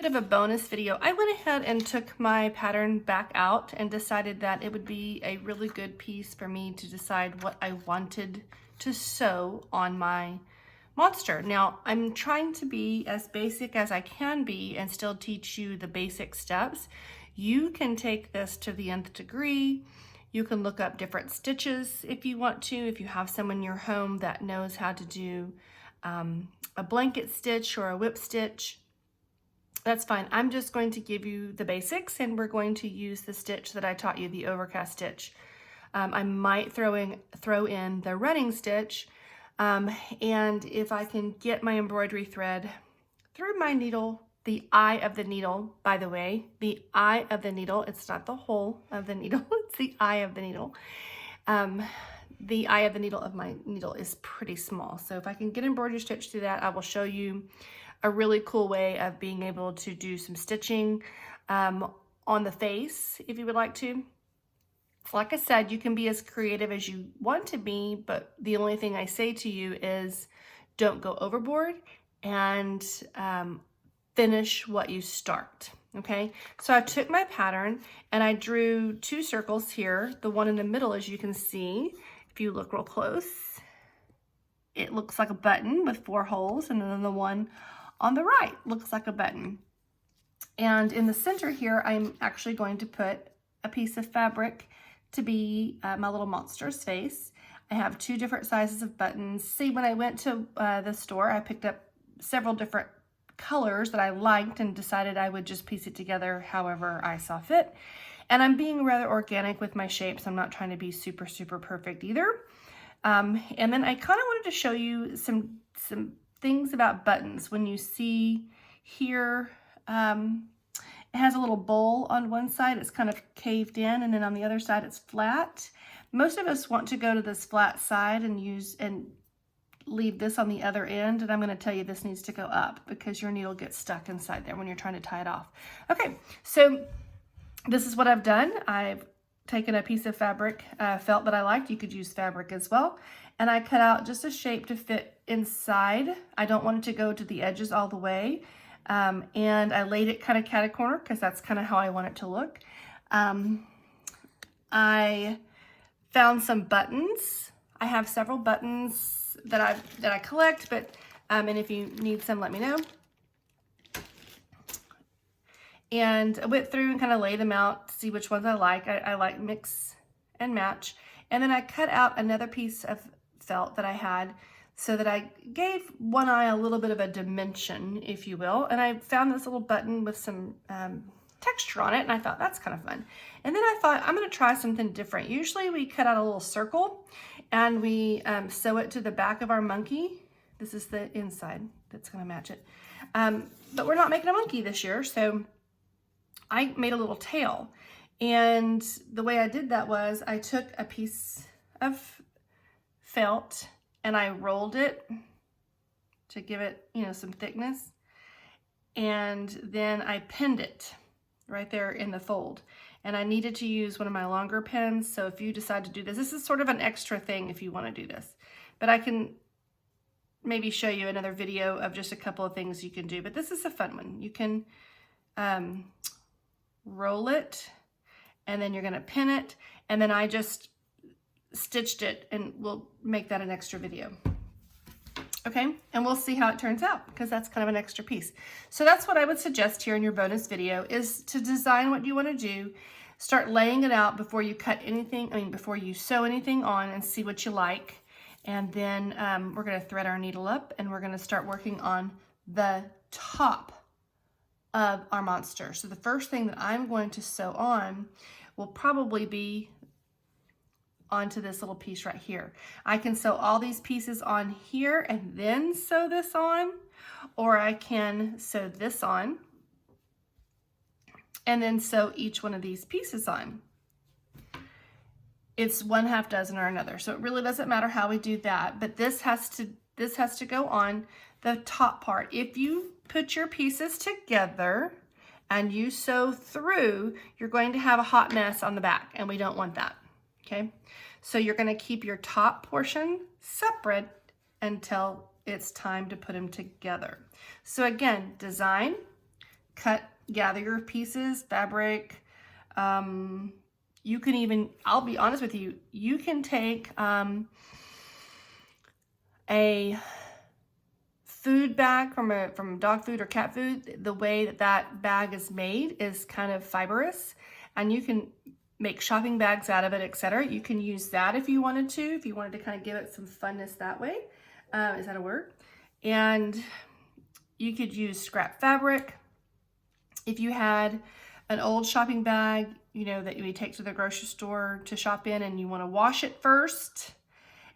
Bit of a bonus video. I went ahead and took my pattern back out and decided that it would be a really good piece for me to decide what I wanted to sew on my monster. Now, I'm trying to be as basic as I can be and still teach you the basic steps. You can take this to the nth degree. You can look up different stitches if you want to, if you have someone in your home that knows how to do a blanket stitch or a whip stitch. That's fine. I'm just going to give you the basics, and we're going to use the stitch that I taught you, the overcast stitch. I might throw in the running stitch, and if I can get my embroidery thread through my needle, the eye of the needle, by the way, the eye of the needle, it's not the hole of the needle, it's the eye of the needle. The eye of the needle of my needle is pretty small. So if I can get embroidery stitch through that, I will show you a really cool way of being able to do some stitching on the face if you would like to. Like I said, you can be as creative as you want to be, but the only thing I say to you is don't go overboard and finish what you start. Okay, so I took my pattern and I drew 2 circles here. The one in the middle, as you can see, if you look real close, it looks like a button with 4 holes, and then the one on the right looks like a button. And in the center here, I'm actually going to put a piece of fabric to be my little monster's face. I have 2 different sizes of buttons. See, when I went to the store, I picked up several different colors that I liked and decided I would just piece it together however I saw fit. And I'm being rather organic with my shapes. I'm not trying to be super, super perfect either. And then I kind of wanted to show you some things about buttons. When you see here, it has a little bowl on one side, it's kind of caved in, and then on the other side it's flat. Most of us want to go to this flat side and leave this on the other end, and I'm going to tell you this needs to go up because your needle gets stuck inside there when you're trying to tie it off. Okay, so this is what I've done. I've taken a piece of fabric, felt that I liked. You could use fabric as well. And I cut out just a shape to fit inside. I don't want it to go to the edges all the way. And I laid it kind of cat-a-corner because that's kind of how I want it to look. I found some buttons. I have several buttons that I collect, but and if you need some, let me know. And I went through and kind of laid them out to see which ones I like. I like mix and match. And then I cut out another piece of felt that I had so that I gave one eye a little bit of a dimension, if you will. And I found this little button with some texture on it, and I thought that's kind of fun. And then I thought I'm going to try something different. Usually we cut out a little circle and we sew it to the back of our monkey. This is the inside that's going to match it. But we're not making a monkey this year, so I made a little tail. And the way I did that was I took a piece of felt and I rolled it to give it, some thickness. And then I pinned it right there in the fold. And I needed to use one of my longer pins. So if you decide to do this, this is sort of an extra thing if you want to do this. But I can maybe show you another video of just a couple of things you can do. But this is a fun one. You can roll it, and then you're going to pin it, and then I just stitched it, and we'll make that an extra video. Okay, and we'll see how it turns out because that's kind of an extra piece. So that's what I would suggest here in your bonus video, is to design what you want to do, start laying it out before you cut anything, before you sew anything on, and see what you like. And then we're going to thread our needle up, and we're going to start working on the top of our monster. So the first thing that I'm going to sew on will probably be onto this little piece right here. I can sew all these pieces on here and then sew this on, or I can sew this on and then sew each one of these pieces on. It's 1/2 dozen or another, so it really doesn't matter how we do that, but this has to go on the top part. If you put your pieces together and you sew through, you're going to have a hot mess on the back, and we don't want that, okay? So you're going to keep your top portion separate until it's time to put them together. So again, design, gather your pieces, fabric. You can even, I'll be honest with you, you can take a food bag from dog food or cat food. The way that bag is made is kind of fibrous, and you can make shopping bags out of it, etc. You can use that if you wanted to kind of give it some funness that way. Is that a word? And you could use scrap fabric. If you had an old shopping bag, you know, that you would take to the grocery store to shop in, and you want to wash it first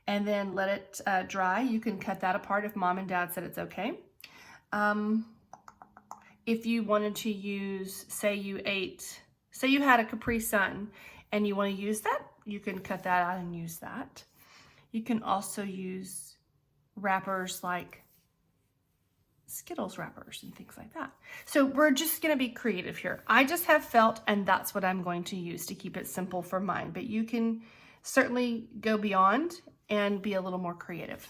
and then let it dry, you can cut that apart if mom and dad said it's okay. If you wanted to use, say you had a Capri Sun and you want to use that, you can cut that out and use that. You can also use wrappers like Skittles wrappers and things like that. So we're just going to be creative here. I just have felt, and that's what I'm going to use to keep it simple for mine, but you can certainly go beyond and be a little more creative.